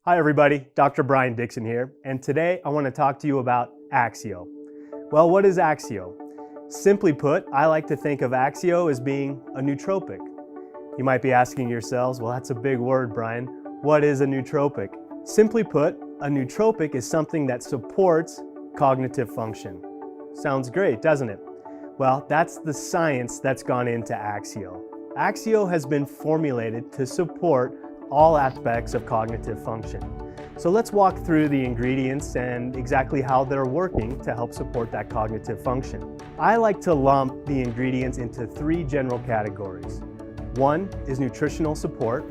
Hi everybody, Dr. Brian Dixon here, and today I want to talk to you about AXIO. Well, what is AXIO? Simply put, I like to think of AXIO as being a nootropic. You might be asking yourselves, well, that's a big word, Brian. What is a nootropic? Simply put, a nootropic is something that supports cognitive function. Sounds great, doesn't it? Well, that's the science that's gone into AXIO. AXIO has been formulated to support all aspects of cognitive function. So let's walk through the ingredients and exactly how they're working to help support that cognitive function. I like to lump the ingredients into three general categories. One is nutritional support.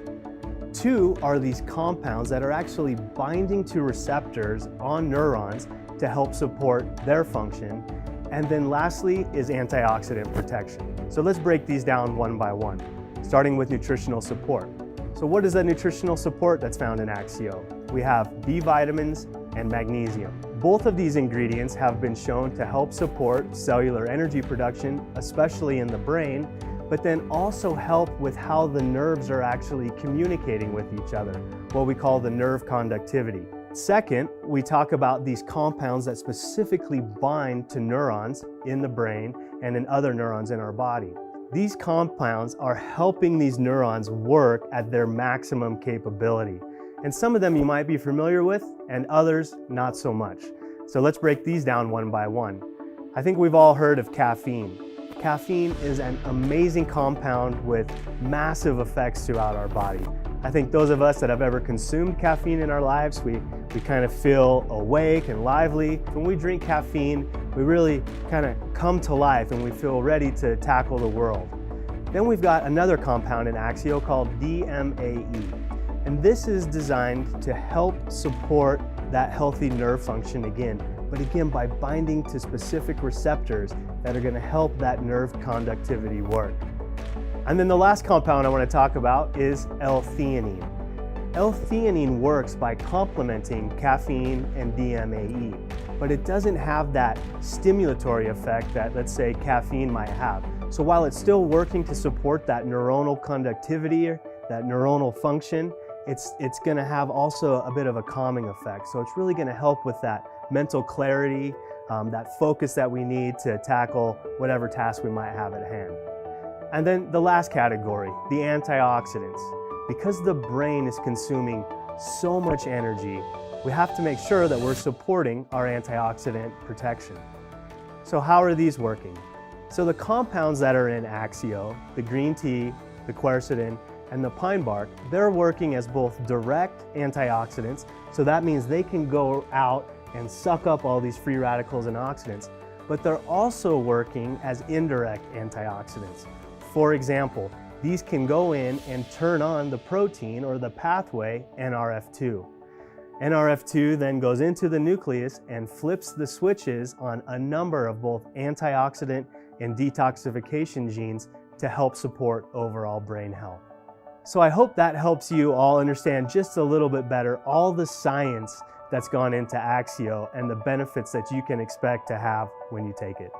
Two are these compounds that are actually binding to receptors on neurons to help support their function. And then lastly is antioxidant protection. So let's break these down one by one, starting with nutritional support. So what is the nutritional support that's found in AXIO? We have B vitamins and magnesium. Both of these ingredients have been shown to help support cellular energy production, especially in the brain, but then also help with how the nerves are actually communicating with each other, what we call the nerve conductivity. Second, we talk about these compounds that specifically bind to neurons in the brain and in other neurons in our body. These compounds are helping these neurons work at their maximum capability. And some of them you might be familiar with, and others not so much. So let's break these down one by one. I think we've all heard of caffeine. Caffeine is an amazing compound with massive effects throughout our body. I think those of us that have ever consumed caffeine in our lives, we kind of feel awake and lively. When we drink caffeine, we really kind of come to life and we feel ready to tackle the world. Then we've got another compound in AXIO called DMAE. And this is designed to help support that healthy nerve function again, but again by binding to specific receptors that are going to help that nerve conductivity work. And then the last compound I want to talk about is L-theanine. L-theanine works by complementing caffeine and DMAE, but it doesn't have that stimulatory effect that, let's say, caffeine might have. So while it's still working to support that neuronal conductivity, that neuronal function, it's going to have also a bit of a calming effect. So it's really going to help with that mental clarity, that focus that we need to tackle whatever task we might have at hand. And then the last category, the antioxidants. Because the brain is consuming so much energy, we have to make sure that we're supporting our antioxidant protection. So how are these working? So the compounds that are in AXIO, the green tea, the quercetin, and the pine bark, they're working as both direct antioxidants, so that means they can go out and suck up all these free radicals and oxidants, but they're also working as indirect antioxidants. For example, these can go in and turn on the protein or the pathway NRF2. NRF2 then goes into the nucleus and flips the switches on a number of both antioxidant and detoxification genes to help support overall brain health. So I hope that helps you all understand just a little bit better all the science that's gone into AXIO and the benefits that you can expect to have when you take it.